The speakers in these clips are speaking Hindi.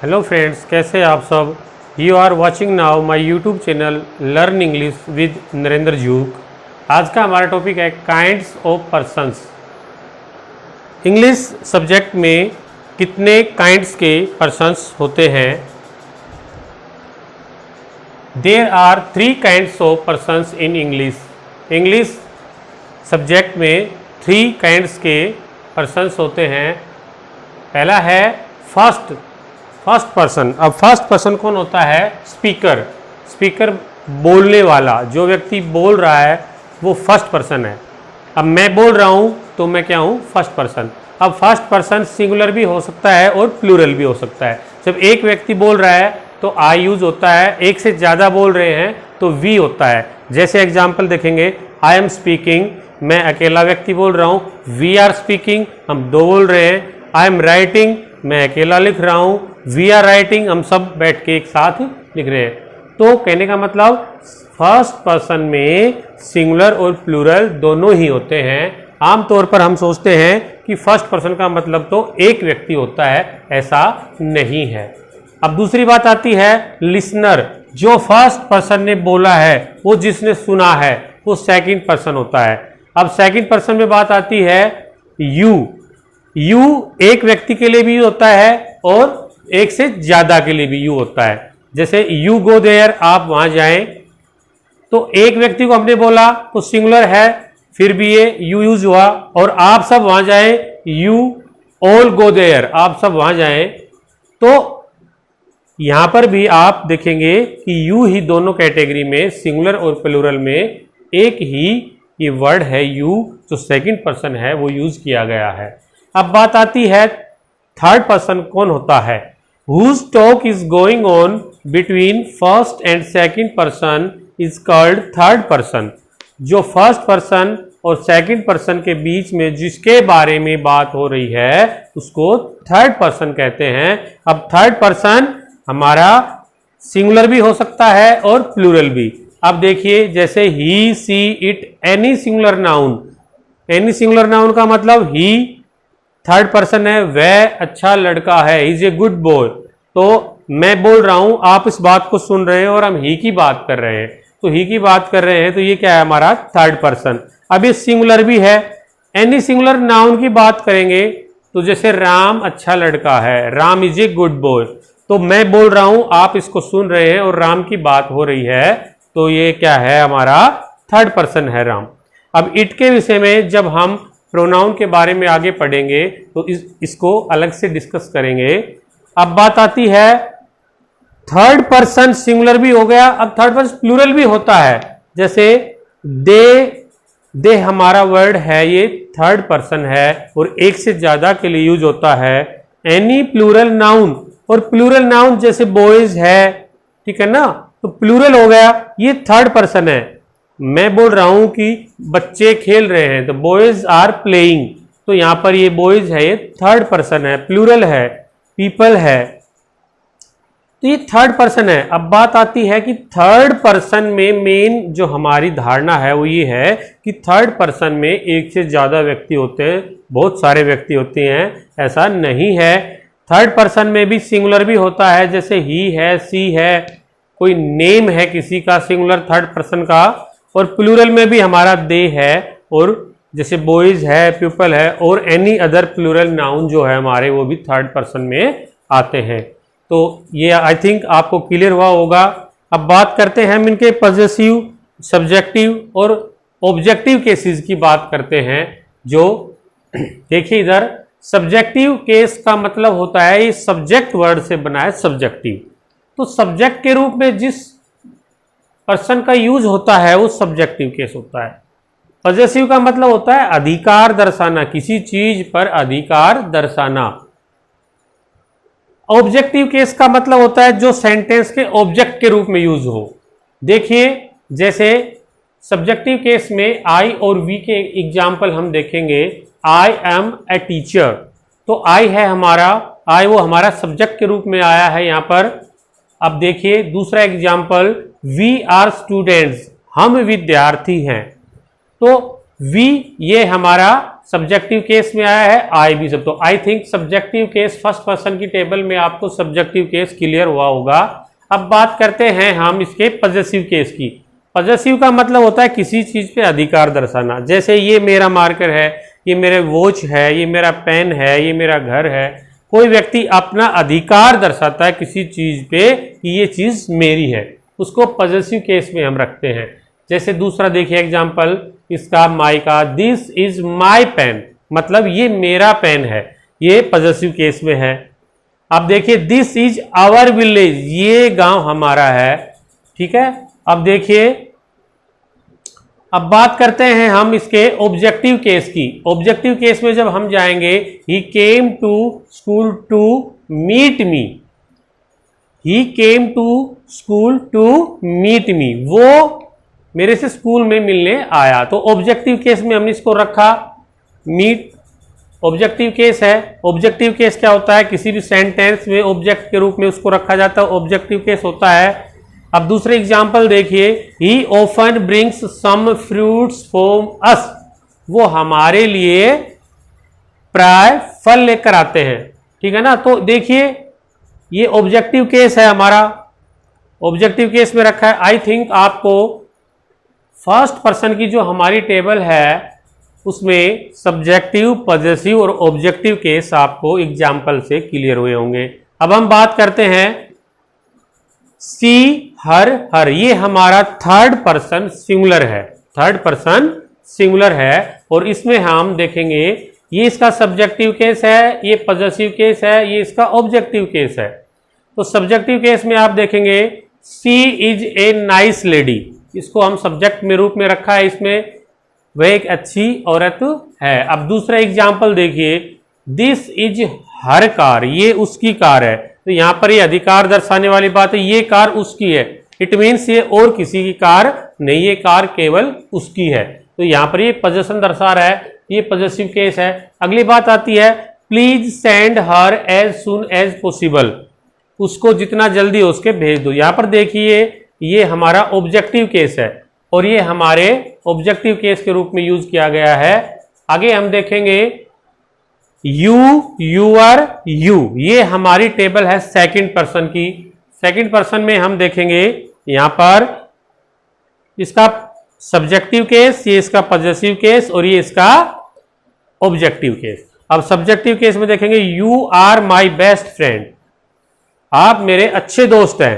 हेलो फ्रेंड्स, कैसे आप सब। You are watching now my YouTube channel learn English with Narendra जूक। आज का हमारा टॉपिक है kinds of persons. English subject में कितने काइंड्स के पर्सन्स होते हैं। There are 3 kinds of persons in English. English subject में 3 काइंड्स के पर्सन्स होते हैं। पहला है फर्स्ट पर्सन। अब फर्स्ट पर्सन कौन होता है? स्पीकर बोलने वाला। जो व्यक्ति बोल रहा है वो फर्स्ट पर्सन है। अब मैं बोल रहा हूँ तो मैं क्या हूँ? First person. अब फर्स्ट पर्सन सिंगुलर भी हो सकता है और प्लूरल भी हो सकता है। जब एक व्यक्ति बोल रहा है तो आई यूज होता है, एक से ज़्यादा बोल रहे हैं तो वी होता है। जैसे एग्जाम्पल देखेंगे, आई एम स्पीकिंग, मैं अकेला व्यक्ति बोल रहा हूँ। वी आर स्पीकिंग, हम 2 बोल रहे हैं। आई एम राइटिंग, मैं अकेला लिख रहा हूँ। वी आर राइटिंग, हम सब बैठ के एक साथ लिख रहे हैं। तो कहने का मतलब फर्स्ट पर्सन में सिंगुलर और प्लूरल दोनों ही होते हैं। आमतौर पर हम सोचते हैं कि फर्स्ट पर्सन का मतलब तो एक व्यक्ति होता है, ऐसा नहीं है। अब दूसरी बात आती है लिसनर। जो फर्स्ट पर्सन ने बोला है, वो जिसने सुना है, वो सेकंड पर्सन होता है। अब सेकंड पर्सन में बात आती है यू एक व्यक्ति के लिए भी होता है और एक से ज्यादा के लिए भी यू होता है। जैसे यू गो देयर, आप वहां जाएं, तो एक व्यक्ति को हमने बोला तो सिंगुलर है, फिर भी ये यू यूज हुआ। और आप सब वहां जाएं, यू ऑल गो देयर, आप सब वहां जाएं। तो यहां पर भी आप देखेंगे कि यू ही दोनों कैटेगरी में, सिंगुलर और प्लूरल में, एक ही ये वर्ड है यू, जो सेकंड पर्सन है, वो यूज किया गया है। अब बात आती है थर्ड पर्सन कौन होता है। Whose talk is going on between first and second person is called third person। जो फर्स्ट पर्सन और सेकंड पर्सन के बीच में जिसके बारे में बात हो रही है उसको थर्ड पर्सन कहते हैं। अब थर्ड पर्सन हमारा सिंगुलर भी हो सकता है और प्लूरल भी। अब देखिए, जैसे he, she, it, any singular noun. Any singular noun का मतलब ही थर्ड पर्सन है, वह अच्छा लड़का है, इज ए गुड बॉय। तो मैं बोल रहा हूं, आप इस बात को सुन रहे हैं और हम ही की बात कर रहे हैं। तो ही की बात कर रहे हैं तो ये क्या है? हमारा थर्ड पर्सन। अब ये सिंगुलर भी है। एनी सिंगुलर नाउन की बात करेंगे तो जैसे राम अच्छा लड़का है, Ram is a good boy. तो मैं बोल रहा हूं, आप इसको सुन रहे हैं और राम की बात हो रही है, तो ये क्या है? हमारा थर्ड पर्सन है, राम। अब इट के विषय में जब हम प्रोनाउन के बारे में आगे पढ़ेंगे तो इसको अलग से डिस्कस करेंगे। अब बात आती है थर्ड पर्सन सिंगुलर भी हो गया, अब थर्ड पर्सन प्लूरल भी होता है। जैसे दे हमारा वर्ड है, ये थर्ड पर्सन है और एक से ज्यादा के लिए यूज होता है। एनी प्लूरल नाउन, और प्लूरल नाउन जैसे बॉयज है, ठीक है ना, तो प्लूरल हो गया, ये थर्ड पर्सन है। मैं बोल रहा हूं कि बच्चे खेल रहे हैं, तो बॉयज आर प्लेइंग, तो यहां पर ये बॉयज है, ये थर्ड पर्सन है, प्लूरल है। पीपल है, तो ये थर्ड पर्सन है। अब बात आती है कि थर्ड पर्सन में मेन जो हमारी धारणा है वो ये है कि थर्ड पर्सन में एक से ज्यादा व्यक्ति होते हैं, बहुत सारे व्यक्ति होते हैं, ऐसा नहीं है। थर्ड पर्सन में भी सिंगुलर भी होता है, जैसे ही है, सी है, कोई नेम है किसी का, सिंगुलर थर्ड पर्सन का। और प्लूरल में भी हमारा दे है, और जैसे बॉयज है, पीपल है, और एनी अदर प्लूरल नाउन जो है हमारे, वो भी थर्ड पर्सन में आते हैं। तो ये आई थिंक आपको क्लियर हुआ होगा। अब बात करते हैं हम इनके पॉजेसिव, सब्जेक्टिव और ऑब्जेक्टिव केसेस की बात करते हैं। जो देखिए इधर, सब्जेक्टिव केस का मतलब होता है, ये सब्जेक्ट वर्ड से बना है सब्जेक्टिव। तो सब्जेक्ट के रूप में जिस पर्सन का यूज होता है वो सब्जेक्टिव केस होता है। पॉजेसिव का मतलब होता है अधिकार दर्शाना, किसी चीज पर अधिकार दर्शाना। ऑब्जेक्टिव केस का मतलब होता है जो सेंटेंस के ऑब्जेक्ट के रूप में यूज हो। देखिए, जैसे सब्जेक्टिव केस में आई और वी के एग्जाम्पल हम देखेंगे। आई एम ए टीचर, तो आई है हमारा, आई वो हमारा सब्जेक्ट के रूप में आया है यहां पर। अब देखिए दूसरा एग्जाम्पल, वी आर स्टूडेंट्स, हम विद्यार्थी हैं, तो वी ये हमारा सब्जेक्टिव केस में आया है आई भी सब। तो I think subjective case first person की टेबल में आपको सब्जेक्टिव केस क्लियर हुआ होगा। अब बात करते हैं हम इसके पॉजेसिव केस की। पॉजेसिव का मतलब होता है किसी चीज पे अधिकार दर्शाना। जैसे ये मेरा मार्कर है, ये मेरे वॉच है, ये मेरा पेन है, ये मेरा घर है। कोई व्यक्ति अपना अधिकार दर्शाता है किसी चीज पे कि ये चीज मेरी है, उसको पॉजेसिव केस में हम रखते हैं। जैसे दूसरा देखिए एग्जाम्पल इसका माई का, दिस इज माई पेन, मतलब ये मेरा पेन है, ये पॉजेसिव केस में है। अब देखिए दिस इज आवर विलेज, ये गांव हमारा है, ठीक है। अब देखिए अब बात करते हैं हम इसके ऑब्जेक्टिव केस की। ऑब्जेक्टिव केस में जब हम जाएंगे, he came to school to meet me, he came to school to meet me, वो मेरे से स्कूल में मिलने आया। तो ऑब्जेक्टिव केस में हमने इसको रखा मीट, ऑब्जेक्टिव केस है। ऑब्जेक्टिव केस क्या होता है, किसी भी सेंटेंस में ऑब्जेक्ट के रूप में उसको रखा जाता है, ऑब्जेक्टिव केस होता है। अब दूसरे एग्जाम्पल देखिए, he often brings some fruits from us, वो हमारे लिए प्राय फल लेकर आते हैं, ठीक है ना। तो देखिए ये ऑब्जेक्टिव केस है हमारा, ऑब्जेक्टिव केस में रखा है। आई थिंक आपको फर्स्ट पर्सन की जो हमारी टेबल है उसमें सब्जेक्टिव, पॉजेसिव और ऑब्जेक्टिव केस आपको एग्जाम्पल से क्लियर हुए होंगे। अब हम बात करते हैं सी हर हर, ये हमारा थर्ड पर्सन सिंगुलर है, थर्ड पर्सन सिंगुलर है। और इसमें हम देखेंगे ये इसका सब्जेक्टिव केस है, ये पॉजेसिव केस है, ये इसका ऑब्जेक्टिव केस है। तो सब्जेक्टिव केस में आप देखेंगे सी इज ए नाइस लेडी, इसको हम सब्जेक्ट में रूप में रखा है, इसमें वह एक अच्छी औरत है। अब दूसरा एग्जाम्पल देखिए, दिस इज हर कार, ये उसकी कार है। तो यहां पर ये अधिकार दर्शाने वाली बात है, ये कार उसकी है, इट मीन्स ये और किसी की कार नहीं, ये कार केवल उसकी है। तो यहां पर ये पोजेशन दर्शा रहा है, ये पॉजेसिव केस है। अगली बात आती है, please send her as soon as possible, उसको जितना जल्दी हो उसके भेज दो। यहां पर देखिए ये हमारा ऑब्जेक्टिव केस है और ये हमारे ऑब्जेक्टिव केस के रूप में यूज किया गया है। आगे हम देखेंगे यू, यूअर, यू, ये हमारी टेबल है सेकंड पर्सन की। सेकंड पर्सन में हम देखेंगे यहां पर इसका सब्जेक्टिव केस, ये इसका पॉजेसिव केस और ये इसका ऑब्जेक्टिव केस। अब सब्जेक्टिव केस में देखेंगे you are my best friend, आप मेरे अच्छे दोस्त हैं,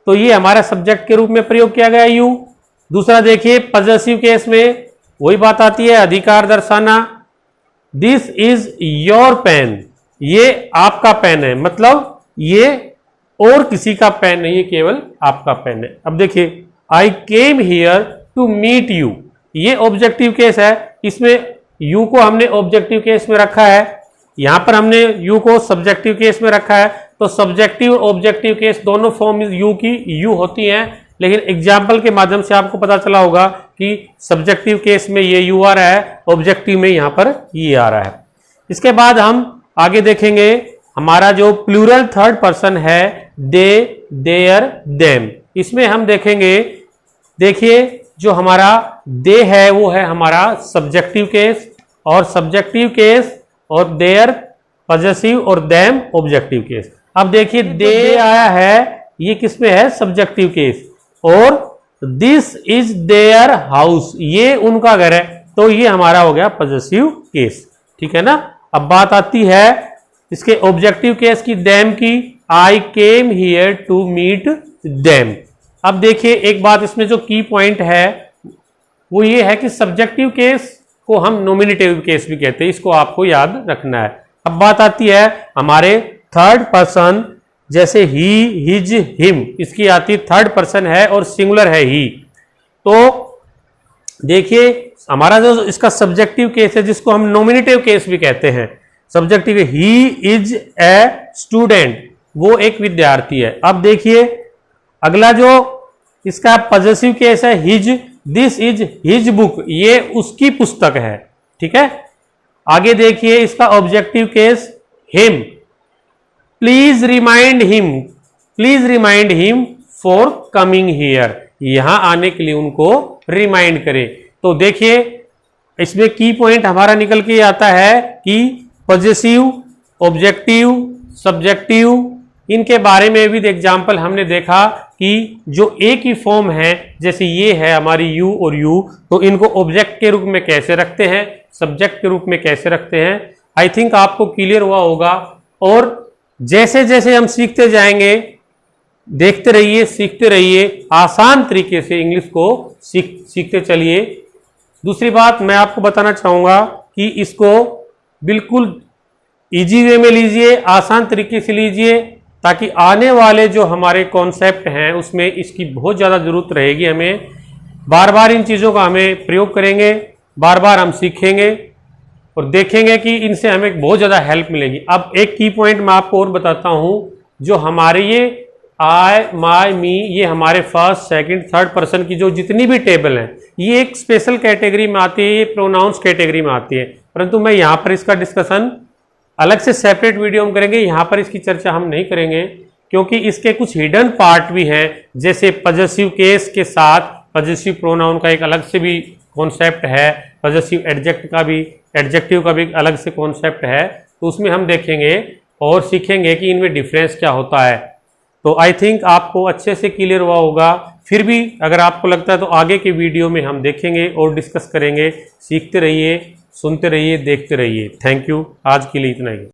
तो ये हमारा सब्जेक्ट के रूप में प्रयोग किया गया यू। दूसरा देखिए पॉजेसिव केस में वही बात आती है, अधिकार दर्शाना, दिस इज योर पेन, ये आपका पेन है, मतलब ये और किसी का पेन नहीं है, केवल आपका पेन है। अब देखिए I came here to meet you, ये ऑब्जेक्टिव केस है, इसमें यू को हमने ऑब्जेक्टिव केस में रखा है, यहां पर हमने यू को सब्जेक्टिव केस में रखा है। तो सब्जेक्टिव और ऑब्जेक्टिव केस दोनों फॉर्म यू की यू होती हैं, लेकिन एग्जाम्पल के माध्यम से आपको पता चला होगा कि सब्जेक्टिव केस में ये यू आ रहा है, ऑब्जेक्टिव में यहां पर ये आ रहा है। इसके बाद हम आगे देखेंगे हमारा जो प्लूरल थर्ड पर्सन है, दे, देयर, देम, इसमें हम देखेंगे, देखिए जो हमारा दे है वो है हमारा सब्जेक्टिव केस, और सब्जेक्टिव केस और देयर पॉजेसिव और देम ऑब्जेक्टिव केस। अब देखिए दे आया है, ये किसमें है, सब्जेक्टिव केस, और दिस इज देयर हाउस, ये उनका घर है, तो ये हमारा हो गया पॉजेसिव केस, ठीक है ना। अब बात आती है इसके ऑब्जेक्टिव केस की, देम की, I came here to meet them. अब देखिए एक बात इसमें जो की पॉइंट है वो ये है कि सब्जेक्टिव केस को हम नॉमिनेटिव केस भी कहते हैं, इसको आपको याद रखना है। अब बात आती है हमारे थर्ड पर्सन, जैसे ही, हिज, हिम, इसकी आती थर्ड पर्सन है और सिंगुलर है ही। तो देखिए हमारा जो इसका सब्जेक्टिव केस है जिसको हम नॉमिनेटिव केस भी कहते हैं, subjective, he is a student, वो एक विद्यार्थी है। अब देखिए अगला जो इसका पॉजेसिव केस है, his, this is his book, ये उसकी पुस्तक है, ठीक है। आगे देखिए इसका objective case, him, please remind him, please remind him for coming here, यहां आने के लिए उनको रिमाइंड करें। तो देखिए इसमें की पॉइंट हमारा निकल के आता है कि पॉजेसिव, ऑब्जेक्टिव, सब्जेक्टिव, इनके बारे में भी एग्जाम्पल हमने देखा कि जो एक ही फॉर्म है, जैसे ये है हमारी यू और यू, तो इनको ऑब्जेक्ट के रूप में कैसे रखते हैं, सब्जेक्ट के रूप में कैसे रखते हैं। आई थिंक आपको क्लियर हुआ होगा। और जैसे जैसे हम सीखते जाएंगे, देखते रहिए, सीखते रहिए, आसान तरीके से इंग्लिश को सीखते चलिए। दूसरी बात मैं आपको बताना चाहूँगा कि इसको बिल्कुल इजी वे में लीजिए, आसान तरीके से लीजिए, ताकि आने वाले जो हमारे कॉन्सेप्ट हैं उसमें इसकी बहुत ज़्यादा ज़रूरत रहेगी। हमें बार बार इन चीज़ों का हमें प्रयोग करेंगे, बार बार हम सीखेंगे और देखेंगे कि इनसे हमें बहुत ज़्यादा हेल्प मिलेगी। अब एक की पॉइंट मैं आपको और बताता हूँ, जो हमारे ये आई, माई, मी, ये हमारे फर्स्ट, सेकंड, थर्ड पर्सन की जो जितनी भी टेबल हैं, ये एक स्पेशल कैटेगरी में आती है, ये प्रोनाउंस कैटेगरी में आती है। परंतु मैं यहाँ पर इसका डिस्कशन अलग से सेपरेट वीडियो में करेंगे, यहाँ पर इसकी चर्चा हम नहीं करेंगे, क्योंकि इसके कुछ हिडन पार्ट भी हैं। जैसे पॉजेसिव केस के साथ पॉजेसिव प्रोनाउन का एक अलग से भी कॉन्सेप्ट है, पॉजेसिव एडजेक्टिव का भी अलग से कॉन्सेप्ट है, तो उसमें हम देखेंगे और सीखेंगे कि इनमें डिफरेंस क्या होता है। तो आई थिंक आपको अच्छे से क्लियर हुआ होगा। फिर भी अगर आपको लगता है तो आगे के वीडियो में हम देखेंगे और डिस्कस करेंगे। सीखते रहिए, सुनते रहिए, देखते रहिए। Thank you. आज के लिए इतना ही।